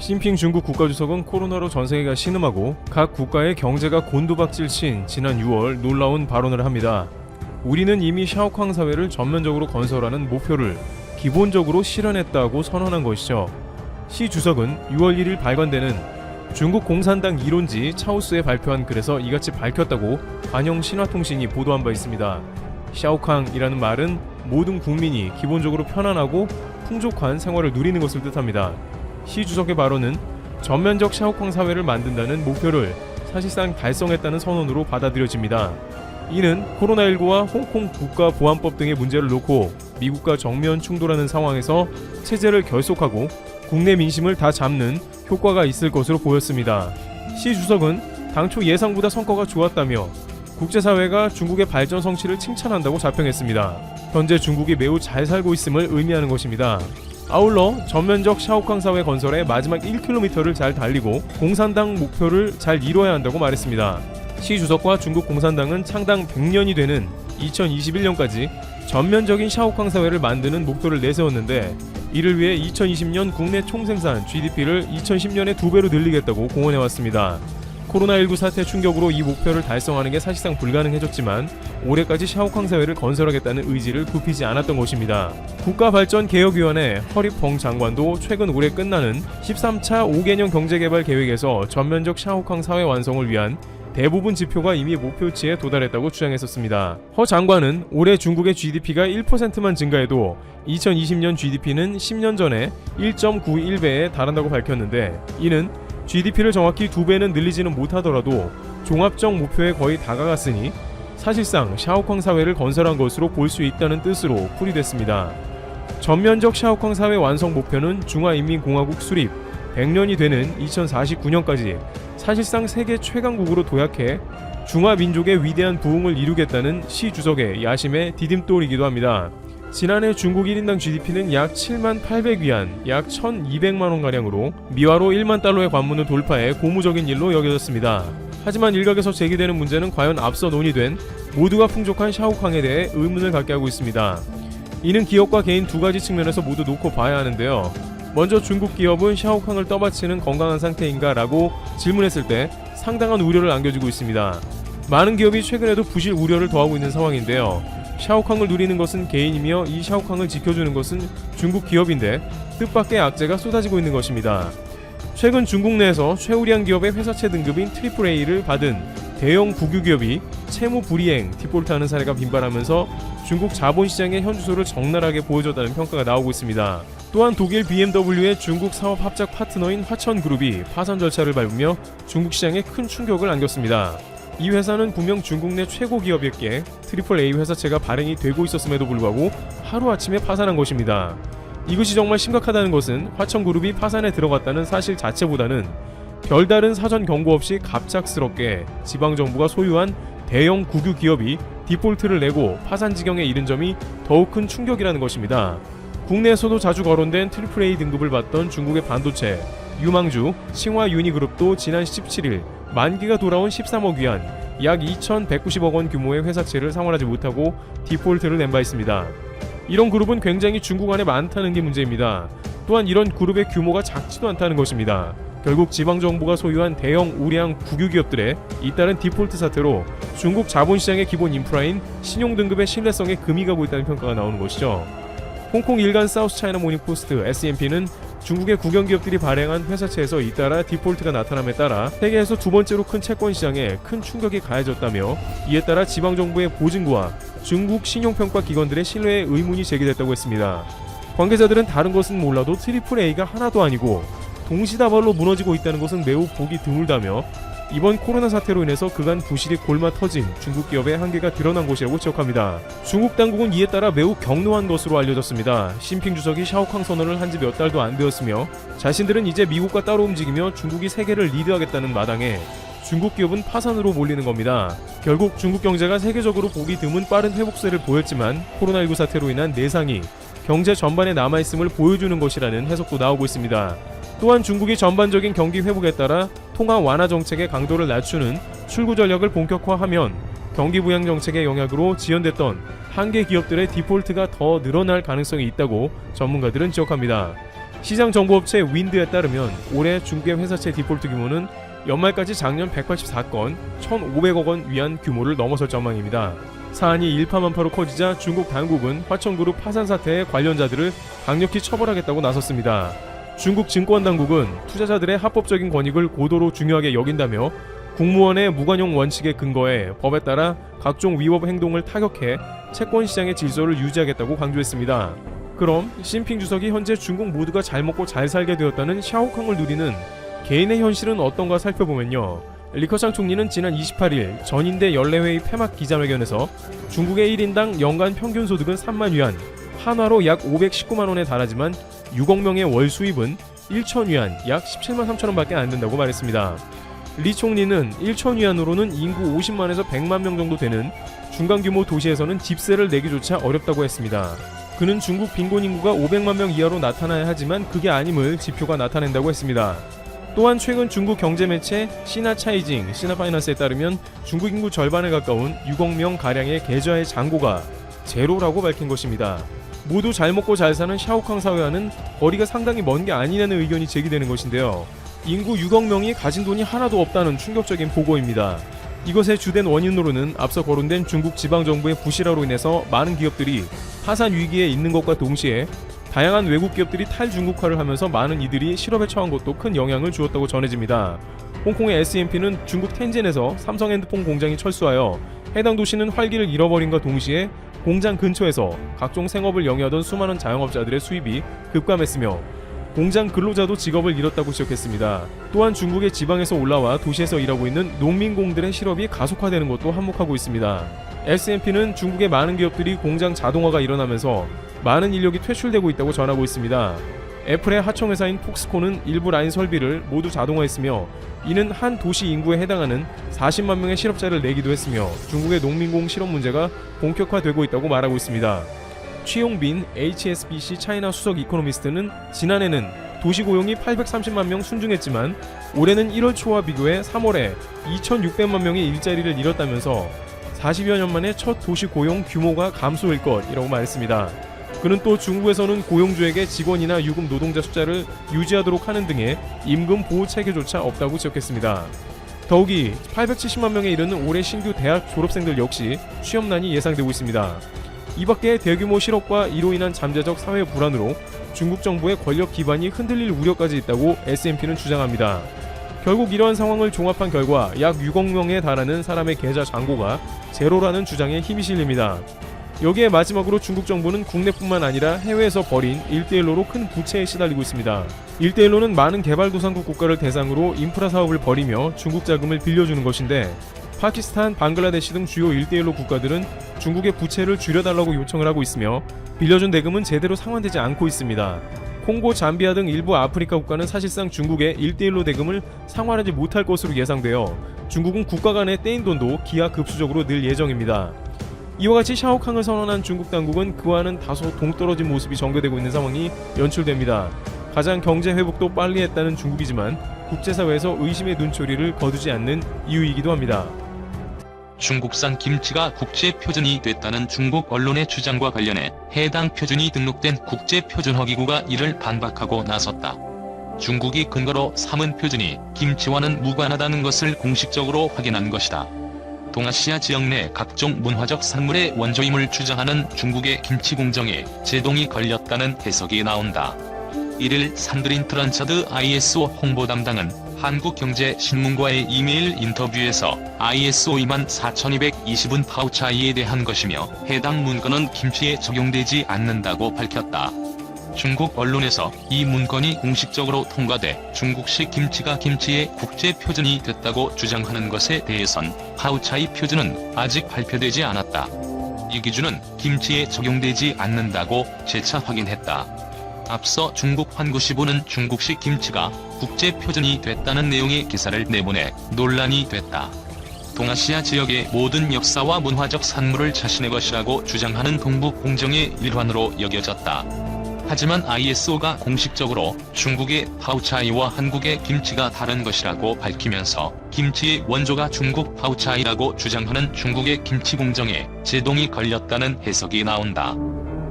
시진핑 중국 국가주석은 코로나로 전 세계가 신음하고 각 국가의 경제가 곤두박질 친 지난 6월 놀라운 발언을 합니다. 우리는 이미 샤오캉 사회를 전면적으로 건설하는 목표를 기본적으로 실현했다고 선언한 것이죠. 시 주석은 6월 1일 발간되는 중국 공산당 이론지 차오스에 발표한 글에서 이같이 밝혔다고 관영 신화통신이 보도한 바 있습니다. 샤오캉이라는 말은 모든 국민이 기본적으로 편안하고 풍족한 생활을 누리는 것을 뜻합니다. 시 주석의 발언은 전면적 샤오캉 사회를 만든다는 목표를 사실상 달성했다는 선언으로 받아들여집니다. 이는 코로나19와 홍콩 국가보안법 등의 문제를 놓고 미국과 정면 충돌하는 상황에서 체제를 결속하고 국내 민심을 다 잡는 효과가 있을 것으로 보였습니다. 시 주석은 당초 예상보다 성과가 좋았다며 국제사회가 중국의 발전 성취를 칭찬한다고 자평했습니다. 현재 중국이 매우 잘 살고 있음을 의미하는 것입니다. 아울러 전면적 샤오캉 사회 건설의 마지막 1km를 잘 달리고 공산당 목표를 잘 이뤄야 한다고 말했습니다. 시 주석과 중국 공산당은 창당 100년이 되는 2021년까지 전면적인 샤오캉 사회를 만드는 목표를 내세웠는데 이를 위해 2020년 국내 총생산 GDP를 2010년에 2배로 늘리겠다고 공언해왔습니다. 코로나19 사태 충격으로 이 목표를 달성하는 게 사실상 불가능해졌지만 올해까지 샤오캉 사회를 건설하겠다는 의지를 굽히지 않았던 것입니다. 국가발전개혁위원회 허립펑 장관도 최근 올해 끝나는 13차 5개년 경제개발 계획에서 전면적 샤오캉 사회 완성을 위한 대부분 지표가 이미 목표치에 도달했다고 주장했었습니다. 허 장관은 올해 중국의 GDP가 1%만 증가해도 2020년 GDP는 10년 전에 1.91배에 달한다고 밝혔는데 이는 GDP를 정확히 2배는 늘리지는 못하더라도 종합적 목표에 거의 다가갔으니 사실상 샤오캉 사회를 건설한 것으로 볼 수 있다는 뜻으로 풀이됐습니다. 전면적 샤오캉 사회 완성 목표는 중화인민공화국 수립 100년이 되는 2049년까지 사실상 세계 최강국으로 도약해 중화민족의 위대한 부흥을 이루겠다는 시 주석의 야심의 디딤돌이기도 합니다. 지난해 중국 1인당 GDP는 약 7만 800위안, 약 1200만원가량으로 미화로 1만 달러의 관문을 돌파해 고무적인 일로 여겨졌습니다. 하지만 일각에서 제기되는 문제는 과연 앞서 논의된 모두가 풍족한 샤오캉에 대해 의문을 갖게 하고 있습니다. 이는 기업과 개인 두 가지 측면에서 모두 놓고 봐야 하는데요. 먼저 중국 기업은 샤오캉을 떠받치는 건강한 상태인가 라고 질문했을 때 상당한 우려를 안겨주고 있습니다. 많은 기업이 최근에도 부실 우려를 더하고 있는 상황인데요. 샤오캉을 누리는 것은 개인이며 이 샤오캉을 지켜주는 것은 중국 기업인데 뜻밖의 악재가 쏟아지고 있는 것입니다. 최근 중국 내에서 최우량 기업의 회사채 등급인 AAA를 받은 대형 국유기업이 채무 불이행, 디폴트하는 사례가 빈발하면서 중국 자본시장의 현주소를 적나라하게 보여줬다는 평가가 나오고 있습니다. 또한 독일 BMW의 중국 사업 합작 파트너인 화천그룹이 파산 절차를 밟으며 중국 시장에 큰 충격을 안겼습니다. 이 회사는 분명 중국 내 최고 기업이었기에 AAA 회사채가 발행이 되고 있었음에도 불구하고 하루아침에 파산한 것입니다. 이것이 정말 심각하다는 것은 화천그룹이 파산에 들어갔다는 사실 자체보다는 별다른 사전 경고 없이 갑작스럽게 지방정부가 소유한 대형 국유 기업이 디폴트를 내고 파산 지경에 이른 점이 더욱 큰 충격이라는 것입니다. 국내에서도 자주 거론된 AAA 등급을 받던 중국의 반도체 유망주 칭화 유니그룹도 지난 17일 만기가 돌아온 13억 위안, 약 2,190억 원 규모의 회사채를 상환하지 못하고 디폴트를 낸 바 있습니다. 이런 그룹은 굉장히 중국 안에 많다는 게 문제입니다. 또한 이런 그룹의 규모가 작지도 않다는 것입니다. 결국 지방정부가 소유한 대형 우량 국유기업들의 잇따른 디폴트 사태로 중국 자본시장의 기본 인프라인 신용등급의 신뢰성에 금이 가고 있다는 평가가 나오는 것이죠. 홍콩 일간 사우스차이나 모닝포스트 SMP는 중국의 국영기업들이 발행한 회사채에서 잇따라 디폴트가 나타남에 따라 세계에서 두 번째로 큰 채권시장에 큰 충격이 가해졌다며 이에 따라 지방정부의 보증구와 중국 신용평가 기관들의 신뢰에 의문이 제기됐다고 했습니다. 관계자들은 다른 것은 몰라도 AAA가 하나도 아니고 동시다발로 무너지고 있다는 것은 매우 보기 드물다며 이번 코로나 사태로 인해서 그간 부실이 골마 터진 중국 기업의 한계가 드러난 것이라고 지적합니다. 중국 당국은 이에 따라 매우 격노한 것으로 알려졌습니다. 시진핑 주석이 샤오캉 선언을 한 지 몇 달도 안 되었으며 자신들은 이제 미국과 따로 움직이며 중국이 세계를 리드하겠다는 마당에 중국 기업은 파산으로 몰리는 겁니다. 결국 중국 경제가 세계적으로 보기 드문 빠른 회복세를 보였지만 코로나19 사태로 인한 내상이 경제 전반에 남아있음을 보여주는 것이라는 해석도 나오고 있습니다. 또한 중국이 전반적인 경기 회복에 따라 통화 완화 정책의 강도를 낮추는 출구 전략을 본격화하면 경기 부양 정책의 영향으로 지연됐던 한계 기업들의 디폴트가 더 늘어날 가능성이 있다고 전문가들은 지적합니다. 시장 정보업체 윈드에 따르면 올해 중국의 회사채 디폴트 규모는 연말까지 작년 184건 1,500억 원 위안 규모를 넘어설 전망입니다. 사안이 일파만파로 커지자 중국 당국은 화천그룹 파산 사태의 관련자들을 강력히 처벌하겠다고 나섰습니다. 중국 증권당국은 투자자들의 합법적인 권익을 고도로 중요하게 여긴다며 국무원의 무관용 원칙에 근거해 법에 따라 각종 위법 행동을 타격해 채권시장의 질서를 유지하겠다고 강조했습니다. 그럼 시진핑 주석이 현재 중국 모두가 잘 먹고 잘 살게 되었다는 샤오캉을 누리는 개인의 현실은 어떤가 살펴보면요. 리커창 총리는 지난 28일 전인대 연례회의 폐막 기자회견에서 중국의 1인당 연간 평균 소득은 3만 위안, 한화로 약 519만 원에 달하지만 6억 명의 월 수입은 1천 위안, 약 17만 3천 원밖에 안 된다고 말했습니다. 리 총리는 1천 위안으로는 인구 50만에서 100만 명 정도 되는 중간규모 도시에서는 집세를 내기조차 어렵다고 했습니다. 그는 중국 빈곤 인구가 500만 명 이하로 나타나야 하지만 그게 아님을 지표가 나타낸다고 했습니다. 또한 최근 중국 경제 매체 시나차이징, 시나파이낸스에 따르면 중국 인구 절반에 가까운 6억 명 가량의 계좌의 잔고가 제로라고 밝힌 것입니다. 모두 잘 먹고 잘 사는 샤오캉 사회와는 거리가 상당히 먼 게 아니냐는 의견이 제기되는 것인데요. 인구 6억 명이 가진 돈이 하나도 없다는 충격적인 보고입니다. 이것의 주된 원인으로는 앞서 거론된 중국 지방정부의 부실화로 인해서 많은 기업들이 파산 위기에 있는 것과 동시에 다양한 외국 기업들이 탈중국화를 하면서 많은 이들이 실업에 처한 것도 큰 영향을 주었다고 전해집니다. 홍콩의 SMP는 중국 텐젠에서 삼성 핸드폰 공장이 철수하여 해당 도시는 활기를 잃어버린과 동시에 공장 근처에서 각종 생업을 영위하던 수많은 자영업자들의 수입이 급감했으며 공장 근로자도 직업을 잃었다고 지적했습니다. 또한 중국의 지방에서 올라와 도시에서 일하고 있는 농민공들의 실업이 가속화되는 것도 한몫하고 있습니다. S&P는 중국의 많은 기업들이 공장 자동화가 일어나면서 많은 인력이 퇴출되고 있다고 전하고 있습니다. 애플의 하청회사인 폭스콘은 일부 라인 설비를 모두 자동화했으며 이는 한 도시 인구에 해당하는 40만 명의 실업자를 내기도 했으며 중국의 농민공 실업 문제가 본격화되고 있다고 말하고 있습니다. 취용빈 HSBC 차이나 수석 이코노미스트는 지난해는 도시 고용이 830만 명 순증했지만 올해는 1월 초와 비교해 3월에 2,600만 명의 일자리를 잃었다면서 40여 년 만에 첫 도시 고용 규모가 감소일 것이라고 말했습니다. 그는 또 중국에서는 고용주에게 직원이나 유급 노동자 숫자를 유지하도록 하는 등의 임금 보호 체계조차 없다고 지적했습니다. 더욱이 870만 명에 이르는 올해 신규 대학 졸업생들 역시 취업난이 예상되고 있습니다. 이 밖에 대규모 실업과 이로 인한 잠재적 사회 불안으로 중국 정부의 권력 기반이 흔들릴 우려까지 있다고 S&P는 주장합니다. 결국 이러한 상황을 종합한 결과 약 6억 명에 달하는 사람의 계좌 잔고가 제로라는 주장에 힘이 실립니다. 여기에 마지막으로 중국 정부는 국내뿐만 아니라 해외에서 벌인 1대1로로 큰 부채에 시달리고 있습니다. 1대1로는 많은 개발도상국 국가를 대상으로 인프라 사업을 벌이며 중국 자금을 빌려주는 것인데 파키스탄, 방글라데시 등 주요 1대1로 국가들은 중국의 부채를 줄여달라고 요청을 하고 있으며 빌려준 대금은 제대로 상환되지 않고 있습니다. 콩고, 잠비아 등 일부 아프리카 국가는 사실상 중국의 1대1로 대금을 상환하지 못할 것으로 예상되어 중국은 국가 간의 떼인 돈도 기하급수적으로 늘 예정입니다. 이와 같이 샤오캉을 선언한 중국 당국은 그와는 다소 동떨어진 모습이 전개되고 있는 상황이 연출됩니다. 가장 경제 회복도 빨리 했다는 중국이지만 국제사회에서 의심의 눈초리를 거두지 않는 이유이기도 합니다. 중국산 김치가 국제표준이 됐다는 중국 언론의 주장과 관련해 해당 표준이 등록된 국제표준허기구가 이를 반박하고 나섰다. 중국이 근거로 삼은 표준이 김치와는 무관하다는 것을 공식적으로 확인한 것이다. 동아시아 지역 내 각종 문화적 산물의 원조임을 주장하는 중국의 김치 공정에 제동이 걸렸다는 해석이 나온다. 이를 산드린 트란차드 ISO 홍보 담당은 한국경제신문과의 이메일 인터뷰에서 ISO 24220은 파우차이에 대한 것이며 해당 문건은 김치에 적용되지 않는다고 밝혔다. 중국 언론에서 이 문건이 공식적으로 통과돼 중국식 김치가 김치의 국제표준이 됐다고 주장하는 것에 대해선 파우차이 표준은 아직 발표되지 않았다. 이 기준은 김치에 적용되지 않는다고 재차 확인했다. 앞서 중국 환구시보는 중국식 김치가 국제표준이 됐다는 내용의 기사를 내보내 논란이 됐다. 동아시아 지역의 모든 역사와 문화적 산물을 자신의 것이라고 주장하는 동북 공정의 일환으로 여겨졌다. 하지만 ISO가 공식적으로 중국의 파우차이와 한국의 김치가 다른 것이라고 밝히면서 김치의 원조가 중국 파우차이라고 주장하는 중국의 김치 공정에 제동이 걸렸다는 해석이 나온다.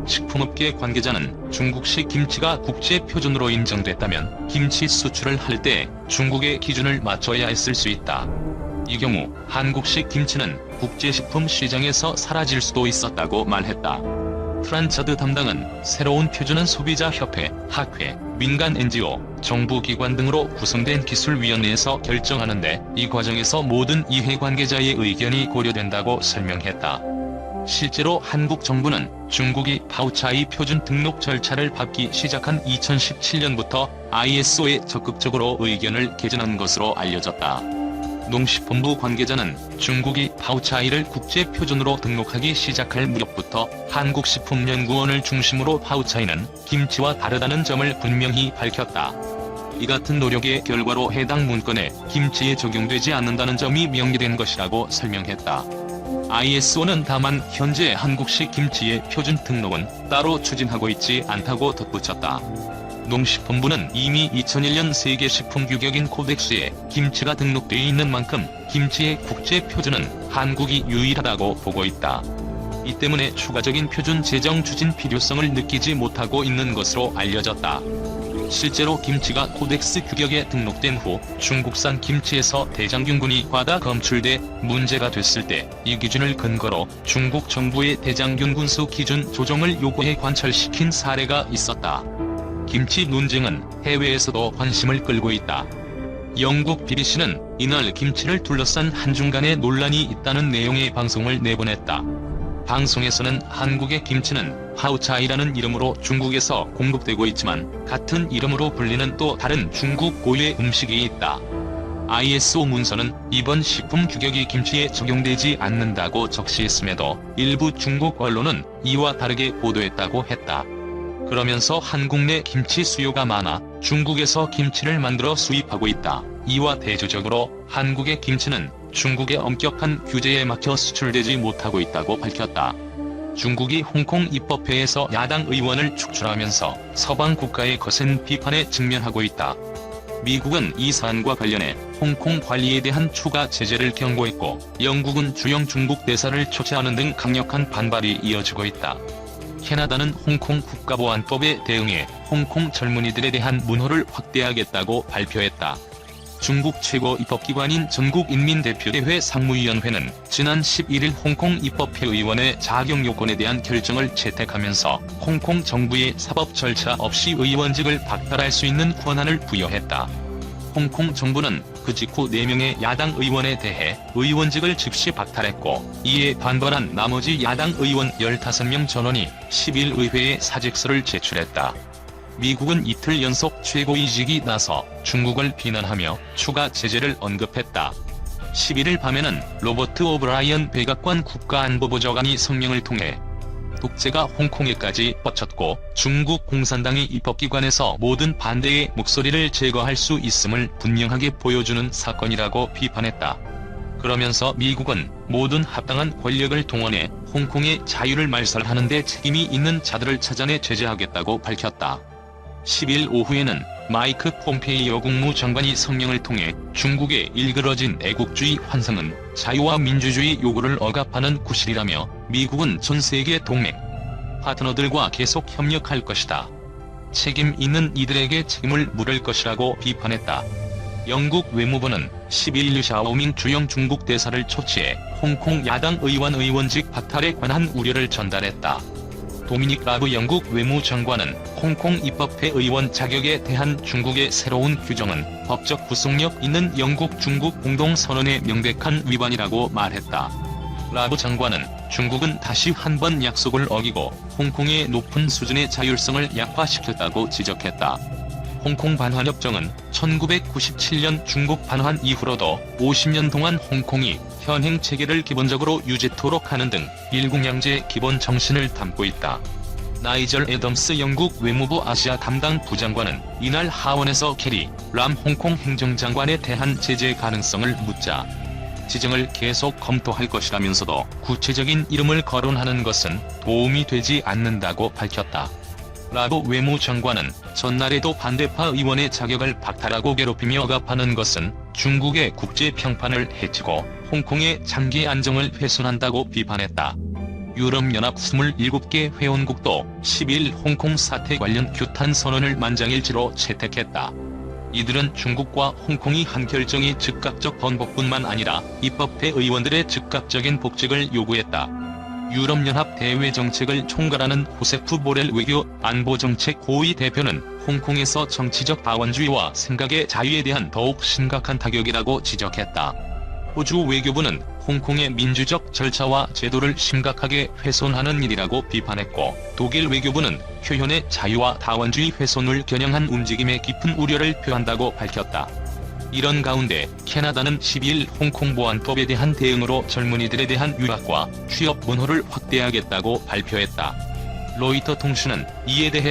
식품업계 관계자는 중국식 김치가 국제 표준으로 인정됐다면 김치 수출을 할 때 중국의 기준을 맞춰야 했을 수 있다. 이 경우 한국식 김치는 국제식품 시장에서 사라질 수도 있었다고 말했다. 프란차드 담당은 새로운 표준은 소비자협회, 학회, 민간 NGO, 정부기관 등으로 구성된 기술위원회에서 결정하는데 이 과정에서 모든 이해관계자의 의견이 고려된다고 설명했다. 실제로 한국 정부는 중국이 파우차이 표준 등록 절차를 밟기 시작한 2017년부터 ISO에 적극적으로 의견을 개진한 것으로 알려졌다. 농식품부 관계자는 중국이 파우차이를 국제 표준으로 등록하기 시작할 무렵부터 한국식품연구원을 중심으로 파우차이는 김치와 다르다는 점을 분명히 밝혔다. 이 같은 노력의 결과로 해당 문건에 김치에 적용되지 않는다는 점이 명기된 것이라고 설명했다. ISO는 다만 현재 한국식 김치의 표준 등록은 따로 추진하고 있지 않다고 덧붙였다. 농식품부는 이미 2001년 세계 식품 규격인 코덱스에 김치가 등록되어 있는 만큼 김치의 국제 표준은 한국이 유일하다고 보고 있다. 이 때문에 추가적인 표준 제정 추진 필요성을 느끼지 못하고 있는 것으로 알려졌다. 실제로 김치가 코덱스 규격에 등록된 후 중국산 김치에서 대장균군이 과다 검출돼 문제가 됐을 때 이 기준을 근거로 중국 정부의 대장균군수 기준 조정을 요구해 관철시킨 사례가 있었다. 김치 논쟁은 해외에서도 관심을 끌고 있다. 영국 BBC는 이날 김치를 둘러싼 한중간의 논란이 있다는 내용의 방송을 내보냈다. 방송에서는 한국의 김치는 파우차이라는 이름으로 중국에서 공급되고 있지만 같은 이름으로 불리는 또 다른 중국 고유의 음식이 있다. ISO 문서는 이번 식품 규격이 김치에 적용되지 않는다고 적시했음에도 일부 중국 언론은 이와 다르게 보도했다고 했다. 그러면서 한국 내 김치 수요가 많아 중국에서 김치를 만들어 수입하고 있다. 이와 대조적으로 한국의 김치는 중국의 엄격한 규제에 막혀 수출되지 못하고 있다고 밝혔다. 중국이 홍콩 입법회에서 야당 의원을 축출하면서 서방 국가의 거센 비판에 직면하고 있다. 미국은 이 사안과 관련해 홍콩 관리에 대한 추가 제재를 경고했고 영국은 주영 중국 대사를 초치하는 등 강력한 반발이 이어지고 있다. 캐나다는 홍콩 국가보안법에 대응해 홍콩 젊은이들에 대한 문호를 확대하겠다고 발표했다. 중국 최고 입법기관인 전국인민대표대회 상무위원회는 지난 11일 홍콩 입법회 의원의 자격 요건에 대한 결정을 채택하면서 홍콩 정부의 사법 절차 없이 의원직을 박탈할 수 있는 권한을 부여했다. 홍콩 정부는 그 직후 4명의 야당 의원에 대해 의원직을 즉시 박탈했고 이에 반발한 나머지 야당 의원 15명 전원이 10일 의회에 사직서를 제출했다. 미국은 이틀 연속 최고위직이 나서 중국을 비난하며 추가 제재를 언급했다. 11일 밤에는 로버트 오브라이언 백악관 국가안보보좌관이 성명을 통해 독재가 홍콩에까지 뻗쳤고 중국 공산당이 입법기관에서 모든 반대의 목소리를 제거할 수 있음을 분명하게 보여주는 사건이라고 비판했다. 그러면서 미국은 모든 합당한 권력을 동원해 홍콩의 자유를 말살하는 데 책임이 있는 자들을 찾아내 제재하겠다고 밝혔다. 10일 오후에는 마이크 폼페이오 국무장관이 성명을 통해 중국의 일그러진 애국주의 환상은 자유와 민주주의 요구를 억압하는 구실이라며 미국은 전 세계 동맹, 파트너들과 계속 협력할 것이다. 책임 있는 이들에게 책임을 물을 것이라고 비판했다. 영국 외무부는 11일 샤오밍 주영 중국 대사를 초치해 홍콩 야당 의원 의원직 박탈에 관한 우려를 전달했다. 도미닉 라브 영국 외무장관은 홍콩 입법회 의원 자격에 대한 중국의 새로운 규정은 법적 구속력 있는 영국-중국 공동선언의 명백한 위반이라고 말했다. 라브 장관은 중국은 다시 한번 약속을 어기고 홍콩의 높은 수준의 자율성을 약화시켰다고 지적했다. 홍콩 반환협정은 1997년 중국 반환 이후로도 50년 동안 홍콩이 현행 체계를 기본적으로 유지토록 하는 등 일국양제 기본 정신을 담고 있다. 나이절 애덤스 영국 외무부 아시아 담당 부장관은 이날 하원에서 캐리 람 홍콩 행정장관에 대한 제재 가능성을 묻자 지정을 계속 검토할 것이라면서도 구체적인 이름을 거론하는 것은 도움이 되지 않는다고 밝혔다. 라브 외무장관은 전날에도 반대파 의원의 자격을 박탈하고 괴롭히며 억압하는 것은 중국의 국제 평판을 해치고 홍콩의 장기 안정을 훼손한다고 비판했다. 유럽연합 27개 회원국도 12일 홍콩 사태 관련 규탄 선언을 만장일치로 채택했다. 이들은 중국과 홍콩이 한 결정이 즉각적 번복뿐만 아니라 입법회 의원들의 즉각적인 복직을 요구했다. 유럽연합 대외정책을 총괄하는 호세프 보렐 외교 안보정책 고위 대표는 홍콩에서 정치적 다원주의와 생각의 자유에 대한 더욱 심각한 타격이라고 지적했다. 호주 외교부는 홍콩의 민주적 절차와 제도를 심각하게 훼손하는 일이라고 비판했고, 독일 외교부는 표현의 자유와 다원주의 훼손을 겨냥한 움직임에 깊은 우려를 표한다고 밝혔다. 이런 가운데 캐나다는 12일 홍콩 보안법에 대한 대응으로 젊은이들에 대한 유학과 취업 번호를 확대하겠다고 발표했다. 로이터 통신은 이에 대해